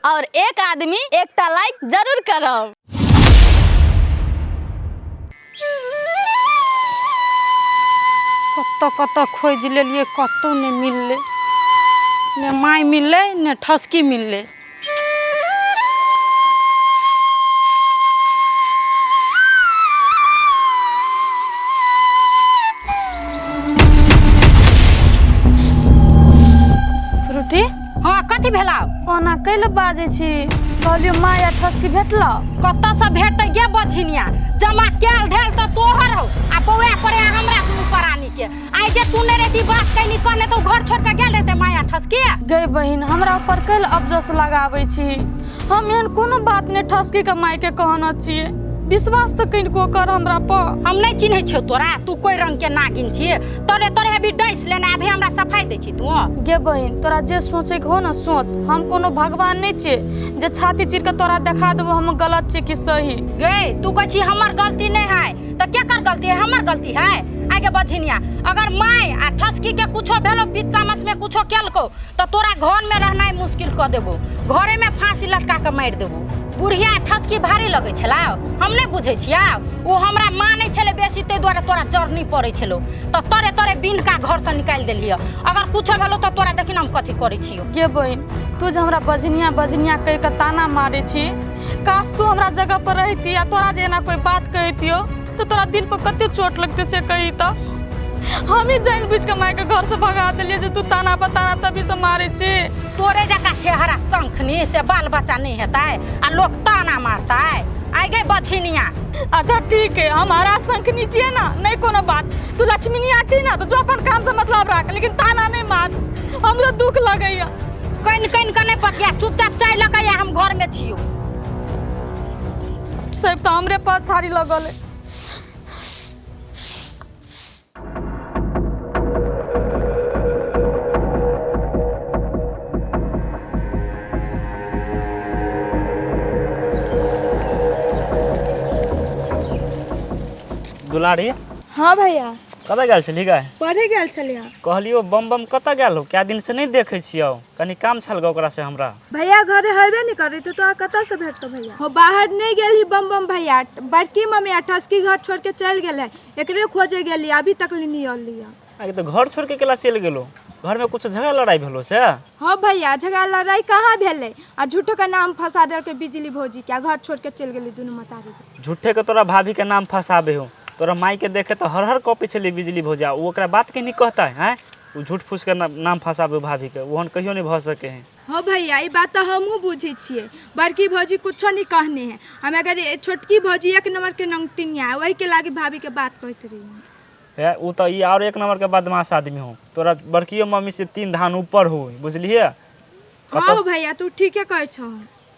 और एक आदमी एकटा लाइक जरूर करब। कत खोज लेलिए, कतौ नहीं मिलले, ने माई मिलले ने ठसकी मिलले। फ्रूटी हाँ कथी भेला? ओना कैले बाजे छी, कहलियो माया ठसकी भेटला। कत से भेट गे बझिनिया, जमा कैल धेल तो तोहर हो आ बौआ पड़े हमरा दुनु परानी के। आई जे तू ने रेती बात कहनी कहने तो घर छोड़ के गेल रहते माया ठसकी। गई बहिन हमरा ऊपर कैल अफसोस लगाबै छी, हम एहन कोनो बात ने ठसकी के माई के कहना छिए, विश्वास तो किनको कर हमरा पर। हम नहीं चिन्है छियो तोरा, तू कोई रंग के नागिन छिए, तोरे तोरे अभी डैस लेना अभी हमरा सफाई दै छी तू। गे बहिन तोरा जे सोचे के हो ना सोच, हम कोनो भगवान नहीं छे जे छाती चीर के तोरा दिखा देबो हम गलत छी कि सही। गे तू कह छी हमर गलती नहीं है तो क्या कर गलती है? हमर गलती है? आगे बझिनिया अगर माय आ ठसकी के कुछो भेलो बीततामस में कुछो केलको तो तोरा घर में रहनाइ मुश्किल कर देबो, घरे में फांसी लटका के मार देबो। बुढ़िया ठसकी भारी लगे छला, हम नहीं बुझे छिया, वो हमरा माने छले बेसी ते द्वारा तोरा जरनी पड़े छलो तो तोरे तोरे बिन का घर से निकाल देलियो। अगर कुछो भेलो तो तोरा देखिन हम कथी करे छियो। गे बहिन तू जे हमरा बझनिया बझनिया कह के ताना मारे छी, काश तू हमरा जगह पर रहती या तोरा जे ना कोई बात कहतियो तो तोरा दिल पर कते चोट लगते से कही तो। हम ही जान बुझ के माय के घर से भगा देलिए जे तू ताना बताना तभी से मारे छी। तोरे जका छेहरा शंखनी से बाल बच्चा नहीं हेता है आ लोग ताना मारता है। आई गई बझिनिया। अच्छा ठीक है, हमारा शंखनी छिए ना, नहीं कोनो बात, तू लक्ष्मीनिया छी ना तो जो अपन काम से मतलब रख, लेकिन ताना नहीं मार, हमरा दुख लगैया। कइन कइन के नहीं पतिया, चुपचाप चाय लकैया, हम घर में छियो। सब तो हमरे पास छाड़ी लगल है। दुलारी हाँ भैया कतऽ गेल छली गाय? पढ़े गेल छलिया। कहलियो बम बम कतऽ गेल हो, क्या दिन से नहीं देखे छियो, कनी काम छल ग ओकरा से हमरा। भैया घरे हेबे नहीं करे तो तोरा कतऽ से भेटतो भैया? हो बाहर नहीं गेल ही बम बम भैया, बड़की मम्मी ठसकी घर छोड़ के चल गेल है, एकरे खोजे गेली, अभी तक नहीं आलिया। आगे तो घर छोड़ के केला चल गेलो, घर में कुछ झगड़ा लड़ाई भेलो से? हाँ भैया झगड़ा लड़ाई कहाँ भेले, और झूठो का नाम फंसा दे के बिजली भौजी क्या घर छोड़ के चल गेली दोनों मतारी। झूठे के तोरा भाभी के नाम फंसाबे हो, तोरा माई के देखे तो हर हर कॉपी चली बिजली भौजा, वो ओकरा बात के नहीं कहता है, हैं? वो झूठ फूस के नाम फंसाबे भाभी के, वो कहियो नहीं भ सके हैं। हाँ भैया ये बात तो हमहू बुझे छिए, बड़की भौजी कुछ नहीं कहने हैं, हम अगर छोटकी भौजी एक नंबर के नंगटिनिया वही के लागे भाभी के बात कहते रही है। वो तो ये और एक नंबर के बदमाश आदमी हो, तोरा बड़की मम्मी से 3 धान ऊपर हो, बुझलिए? हाँ भैया तू ठीक है कहे छो।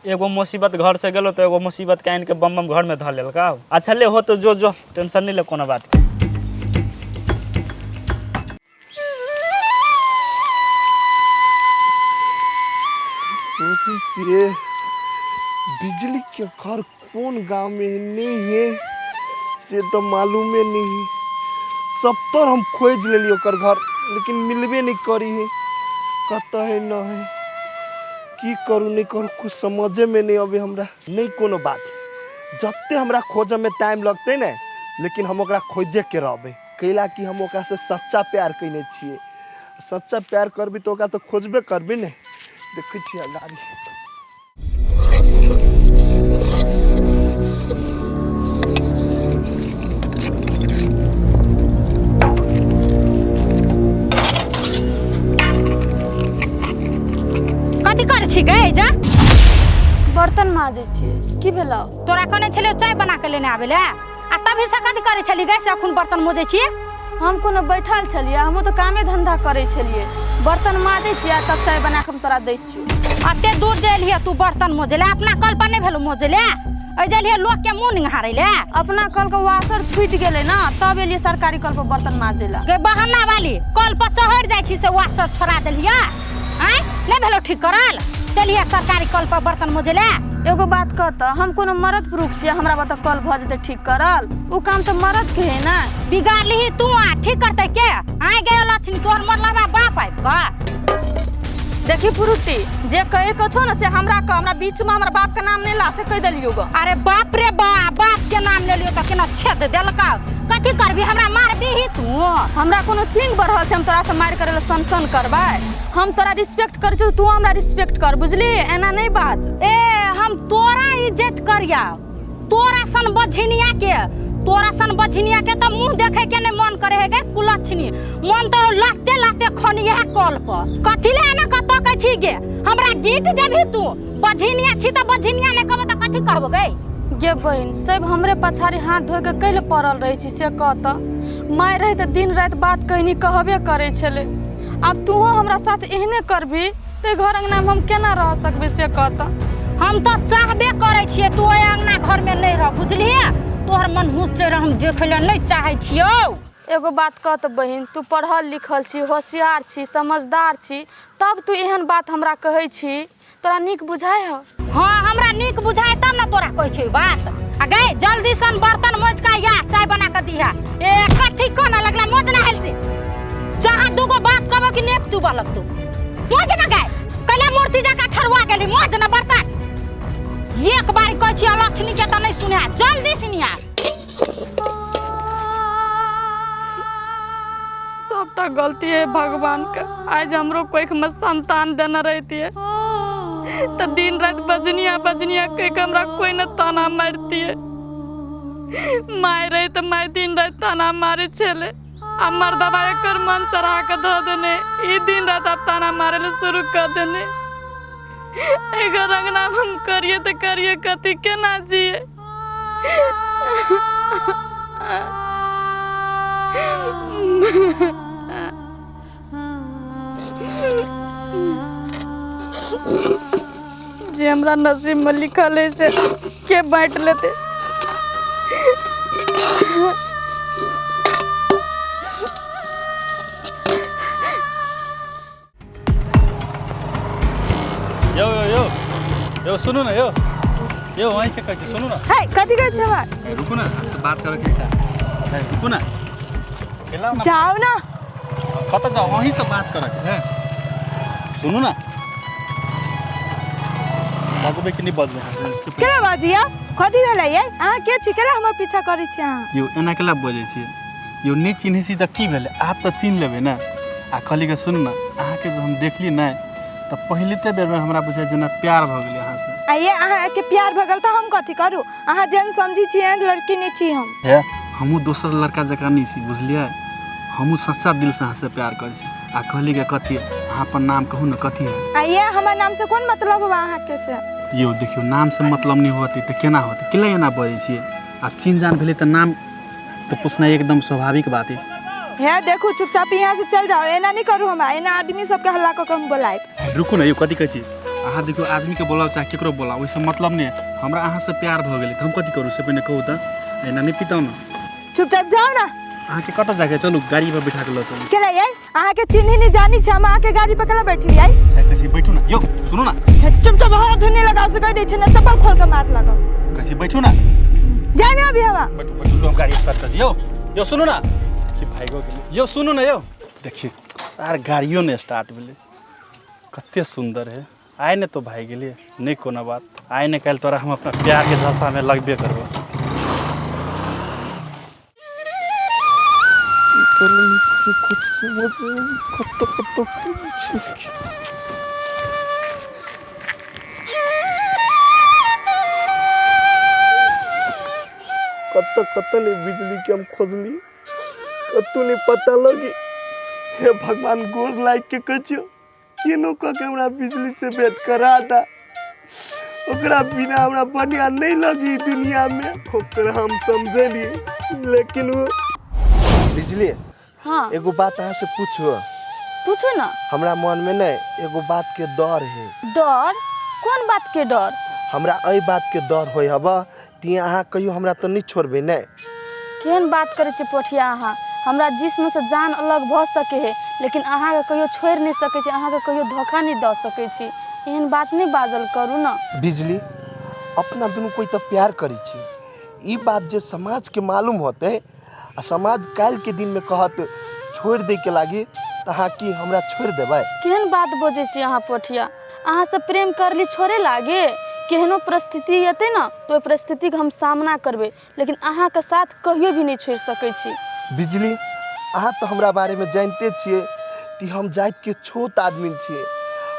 एगो मुसीबत घर से गेलो तो एगो मुसीबत के आन के बम बम घर में धर लेल का। अच्छा ले हो तो जो जो टेंशन नहीं ले कोनो बात के। ये बिजली के घर कौन गांव में नहीं है से तो मालूम ही नहीं। सब तो हम खोज ले लियो कर घर, लेकिन मिलबे नहीं करी है, कत है न है, की करूँ नहीं करूँ कुछ समझे में नहीं अभी हमरा। नहीं कोनो बात, जत्ते हमरा खोजे में टाइम लगते न, लेकिन हम ओकरा खोजे के रहबे, कैला कि हम ओकरा से सच्चा प्यार कइने छिए। सच्चा प्यार करबी तो ओकरा तो खोजबे करबी ने। देखै छिए गाड़ी कथी करे छी गए जा? बर्तन माजे छिए, की भेलो? तोरा कने छले चाय बना के लेने आबे ले, आ तभी से कथी करे छली गए से अखन बर्तन मोजे छिए? हम कोनो बैठल छलिए, हम तो कामे धंधा करे छलिए, बर्तन माजे छिए तब चाय बना के हम तोरा दै छियो। अते दूर जेलिए तू बर्तन मोजे ले, अपना कल पर नहीं भेलो मोजे ले, ए जेलिए लोग के मुंह निहारे ले। अपना कल का वाशर छूट गेले ना, तब एलिए सरकारी कल पर बर्तन माजे ला। गे बहाना वाली, कल पर चढ़ जाय छी से वाशर छोड़ा देलिए, हैं? नहीं भेलो ठीक करल, चलिए सरकारी कल पर बर्तन मोजे ले। एगो बात कहता, हम कोनो मर्द पुरुष छिए, हमरा बता कल भ जते ठीक करल, उ काम तो मर्द के है ना। बिगाड़ ली तू, आ ठीक करते के? आए गए लक्ष्मी तोहर मतलब बाप आइब बा। देखी पुरुटी जे कहे को छो ना से हमरा बीच में हमरा बाप का नाम नहीं ला से कह दलियो गो। अरे बाप रे बाप के नाम ले लियो त केना छेद देलका कथी करबी हमरा मारबी ही तू। हमरा कोनो सिंह बढ़ल छै हम तोरा से मार करे ला सन करबै। हम तोरा रिस्पेक्ट कर छौ तू हमरा रिस्पेक्ट कर बुझली एना नहीं बाज। ए हम तोरा इज्जत करिया तोरा सन बझिनिया के त मुंह देखे के नहीं मन करे है गे कुलछनी मन तो लाते लाते खनी है कॉल पर कथी ले ना कत कह छी गे हमरा गीत जेबी तू बझिनिया छी त बझिनिया ने कहब त कथी कहबो गे। गे बहन सब हमरे पछाड़ी हाथ धोए के कैले पड़ल रही छी से कहत माय रही त दिन रात बात कहनी कहबे करे छले। अब तू हमरा साथ एहने करबी ते घर अंगना में हम केना रह सकबे से कहत। हम तो चाहबे करे छिए तू ओए अंगना घर में नहीं रह बुझली तोहर मन हुस चेहरा हम देखे ले नहीं चाहे छियो। एगो बात कहत बहन तू पढ़ल लिखल छी होशियार छी समझदार छी तब तू एहन बात हमरा कहै छी तोरा नीक बुझाय हो। हाँ हमरा नीक बुझाय तब ना तोरा कहै छी बात। आ गए जल्दी सन बर्तन मोज का या चाय बना के दिहा ए कथी कोना लगला मोज ना हेल से जहां दुगो बात कहबो कि नेक चुबा लग तू मोज ना गए कले मूर्ति जका ठरवा गेली मोज ना बर्तन एक बार कहै छी लक्ष्मी के त नहीं सुने जल्दी सुनिया। सबटा गलती है भगवान का। आज हमरो कोई में संतान देना रहती है तो दिन रात बजनिया कह के हमरा कोई न ताना मारती है। माय रहे तो माय दिन रात ताना मारे छले आ मर्दबा एकर मन चढ़ा के ध देने ई दिन रात अब ताना मारे ले शुरू कर देने। एकर अंगना हम करिए तो करिए कथी केना जिए। जे हमरा नसीब में लिखल है से के बांट लेते। यो यो यो यो सुनो ना यो वहीं के कहै छै सुनो ना। है कथी कहै छै बात रुको ना हमसे बात करे के है रुको ना जाओ ना कत जाओ वहीं से बात करे के है सुनो ना बजबे कि नहीं बजबे केला बाजिया कथी भेलै ये अहाँ के छी केला हमर पीछा करै छी अहाँ यो एना केला बजै छी यो नहीं चिन्है छी त की भेलै आप तो चिन्ह लेबे ना आ कहली के सुन ना अहाँ के जो हम देखली ना तो पहले ते बेर में हमरा बुझाय जना प्यार भ गेलै अहाँ से। आ ये अहाँ के प्यार भगल त हम कथी करू अहाँ जेन समझी छी एहन लड़की नहीं छी हम। है हमहू दोसर लड़का जका नहीं छी बुझलिए हमहू सच्चा दिल से अहाँ से प्यार करै छी आ कहली के कथी अहाँ अपन नाम कहू ना कथी है। आ ये हमर नाम से कोन मतलब बा अहाँ के से यो देखियो नाम से मतलब नहीं होती तो केना होती केला एना बजै छियै आ चिन्ह जान भेलै तो नाम तो पूछना एकदम स्वाभाविक बात है। है देखो चुपचाप यहाँ से चल जाओ एना नहीं करू हम एना आदमी सबके हल्ला क के हम बोलाए। रुकू ना यो कथी कहै छी अहाँ देखियो आदमी के बोलाओ चाहे केकरो बोलाओ ओइसे मतलब नहीं हमरा अहाँ से प्यार भ गेलै त हम कथी करू से पहिने कहू त एना नहीं पिताऊ ना चुपचाप जाओ ना अहाँ के कत जाके चलू गाड़ी पर बैठा के ल चलू केला ये अहाँ के चिन्ह नहीं जानी छ हम अहाँ के गाड़ी पर केला बैठी आई कैसे बैठू ना यो सुनो ना चुपचाप बाहर ढूंढने लगा से कह दै छै ना चप्पल खोल के मार लगा कैसे बैठू ना जाने अभी हवा बैठू बैठू हम गाड़ी स्टार्ट कर यो सुनो ना कि भाइगो के यो सुनो ना यो देखिए सार गाड़ियों ने स्टार्ट भेलै कते सुंदर है आइ ने तो भाई गेलिए नहीं कोनो बात आइ ने काल तोरा हम अपना प्यार के झांसा में लगबे करबो। कत नहीं बिजली के हम खोजली कतू नहीं पता लगी हे भगवान गोर लाग के कहियो केनो क के हमरा बिजली से भेंट करा दा ओकरा बिना हमरा बढ़िया नहीं लगी दुनिया में ओकरा हम समझलिए लेकिन वो बिजली हाँ एगो बात अहाँ से पूछो पूछो ना। हमरा मन में नहीं एगो बात के डर है। डर कौन बात के डर हमरा एई बात के डर होय हबा ती अहाँ कहियो हमरा तो नहीं छोड़बे नहीं केहन बात करे छी पोठिया अहाँ हमरा जिस्म से जान अलग भ सके है लेकिन अहाँ के कहियो छोड़ नहीं सके छी अहाँ के कहियो धोखा नहीं द सके छी एहन बात नहीं बाजल करू ना। बिजली अपना दुनू कोई तो प्यार करी छी ई बात जे समाज के मालूम होते आ समाज काल के दिन में कहत छोड़ दे के लागी अहाँ की हमरा छोड़ देबै? केहन बात बजै छी अहाँ पोठिया? अहाँ से प्रेम करली छोड़े लागे? केहनो परिस्थिति एतै ना तो परिस्थिति के हम सामना करबै, लेकिन अहाँ के साथ कहियो भी नहीं छोड़ सकै छी। बिजली, अहाँ तो हमरा बारे में जानते छिए कि हम जात के छोट आदमी छिए।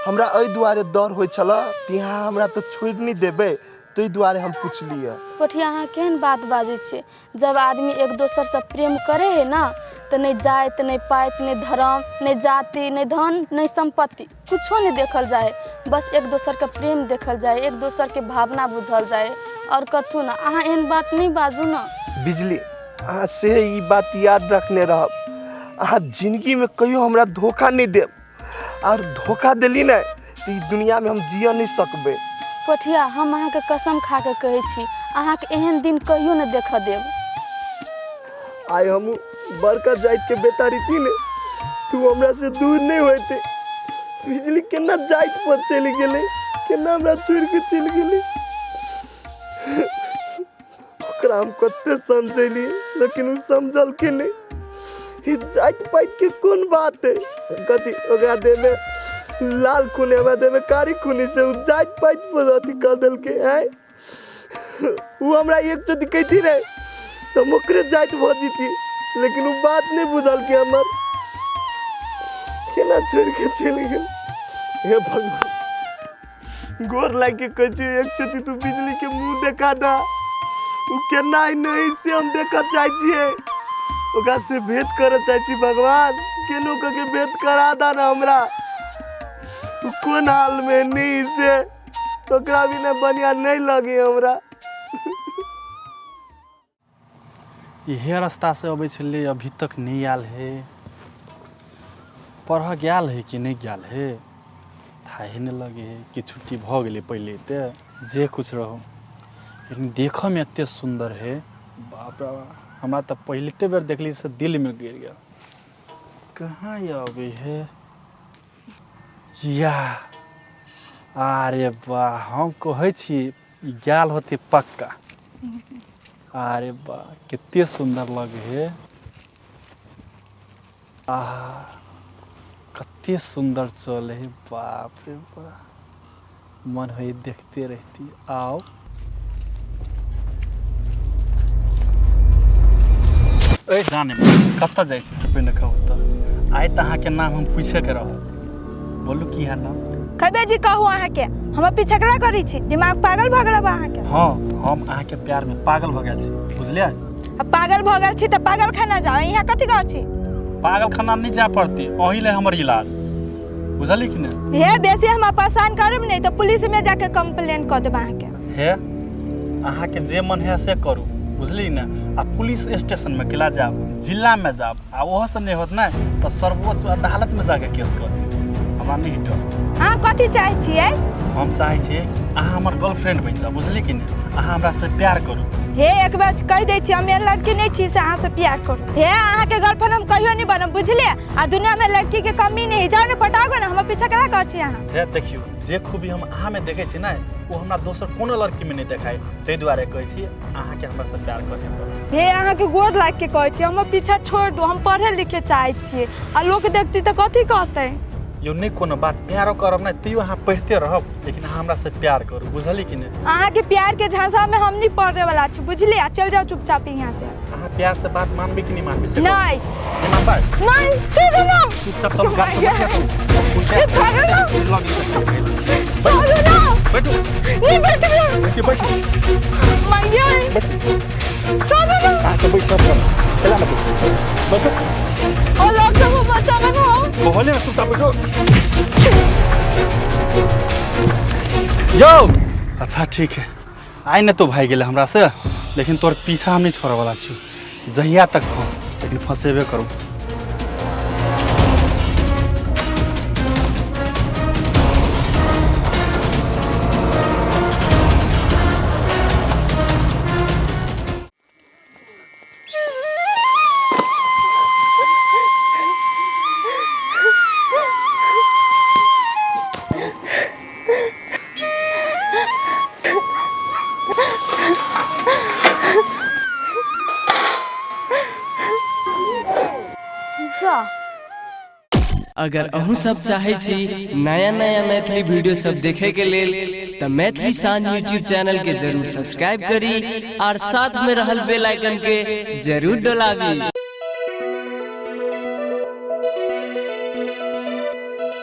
हमरा एहि दुआरे डर होइ छल कि अहाँ हमरा तो छोड़ नहीं देबै, ताहि दुआरे हम पूछलिए। पोठिया अहाँ केहन बात बाजै छियै? जब आदमी एक दोसर से प्रेम करे है ना तो नहीं जात, नहीं पात, नहीं धर्म, नहीं जाति, नहीं धन, नहीं संपत्ति, कुछो नहीं देखल जाए। बस एक दोसर के प्रेम देखल जाए, एक दोसर के भावना बुझल जाए और कथू ना। अहाँ एहन बात नहीं बाजू ना। बिजली, अहाँ से ई बात याद रखने रहब। अहाँ जिंदगी में कहियो हमरा धोखा नहीं देब, और धोखा देली ना तो ई दुनिया में हम जिया नहीं सकबै। पोठिया हम अहाँ के कसम खा के कहै छी, अहाँ के एहन दिन कहियो न देख देब। आइ हम बड़का जाइत के बेटा रीति ने, तू हमरा से दूर नहीं होते। बिजली केना जाइत पर चली गेले, केना हमरा छोड़ के चली गेले। ओकरा हम कते समझैली, लेकिन उ समझल के नहीं। ई जाइत पाइत के कौन बात है? कथी ओकरा दे में लाल खूने, हमरा दे में कारी खूनी से उ जाइत पाइत पर अथी कर देल के है। उ हमरा एक चोटी कहती रहे तो मोकरे जाइत भजी थी, लेकिन वो बात नहीं बुझल के हमर केना छोड़ के चली गेल। हे भगवान, गोर लाग के कह छी एक चोटी तू बिजली के मुंह देखा दा। उ केना नहीं से हम देखा चाहे छिए, ओकरा से भेंट करे चाहे छी। भगवान केनो के भेंट करा दा ना हमरा। उ कोन हाल में नहीं से ओकरा भी ना बढ़िया नहीं लगे हमरा। इहे रास्ता से अबै छलै, अभी तक नहीं आयल है। पढ़ गेल है कि नहीं गेल है थाहे नहीं लगे है कि छुट्टी भ गेलै पहले ते जे कुछ रहो, लेकिन देखऽ में एते सुंदर है। बाप रे बाप, हमरा तो पहले बेर देखली से दिल में गिर गया। कहाँ अबै है या? अरे वाह, हम कहै छी गेल होते पक्का। अरे वाह, कितने सुंदर लगे है। कते सुंदर चले है। बाप रे बाप, मन हो देखते रहती। आओ ए जाने कत जाए से पहिने कहू तो। आइ तो अहाँ के नाम हम पूछे के रहो, बोलू की है नाम? कबे जी कहू अहाँ के हम पीछे करा करी छी, दिमाग पागल भ गेल अहाँ के। हाँ, हम अहाँ के प्यार में पागल भ गेल छी, बुझलिए? अब पागल भ गेल छी तो पागल खाना जाओ। यहाँ कथी कर छी? पागल खाना नहीं जा पड़ती, अही ले हमर इलाज, बुझली कि नहीं? हे बेसी हम परेशान करब नहीं तो पुलिस में जाके कंप्लेन कर देब अहाँ के। हे अहाँ के जे मन है से करू, बुझली ना? आ पुलिस स्टेशन में किला जाब, जिला में जाब, आ वहाँ से नहीं होत ना तो सर्वोच्च अदालत में जाके केस कर दी। हमरा नहीं डर। अहाँ कथी चाहे छिए? हम चाहे छिए अहाँ हमर गर्लफ्रेंड बन जाओ, बुझली कि नहीं? अहाँ हमरा से प्यार करू। हे एक बार कह दै छी, हम लड़की नहीं छी से अहाँ से प्यार करू। हे अहाँ के गर्लफ्रेंड हम कहियो नहीं बनब, बुझलिए? आ दुनिया में लड़की के कमी नहीं, जाओ ने पटाओगे ना, हम पीछे करा कर छी अहाँ। हे देखियो, जे खूबी हम अहाँ में देखे छी ना वो हमरा दोसर कोनो लड़की में नहीं देखाई, तै दुआरे कहै छी अहाँ के हमरा से प्यार करे। हे अहाँ के गोर लाग के कहै छी, हम पीछा छोड़ दो, हम पढ़े लिखे चाहे छिए। आ लोग देखती तो कथी कहते? यो नहीं कोनो बात, प्यारो करब ना तैयो अहाँ पढ़ते रहब, लेकिन अहाँ हमरा से प्यार करू, बुझली कि नहीं? अहाँ के प्यार के झांसा में हम नहीं पढ़ने वाला छी, बुझलिए? चल जाओ चुपचाप यहाँ से। अहाँ प्यार से बात मानबी कि नहीं मानबी से? नहीं मानबा नहीं, छोड़ो ना, चुपचाप सब गात छोड़ो ना, छोड़ो ना, बैठो नहीं बैठो, बैठो मैया छोड़ो ना। आके बैठ सब चला ना बैठो और लोग सब बचावे ना हो। बोले ना चुपचाप बैठो। यो अच्छा ठीक है, आइ न तो भाई गेले हमरा से, लेकिन तोर पीछा हम नहीं छोड़े वाला छी, जहिया तक फंस, लेकिन फंसेबे करू। अगर अहूँ सब चाहे छी नया नया मैथिली वीडियो सब देखे के लेल तो मैथिली साँझ यूट्यूब चैनल के जरूर सब्सक्राइब करी और साथ में रहल बेल आइकन के जरूर दबावी।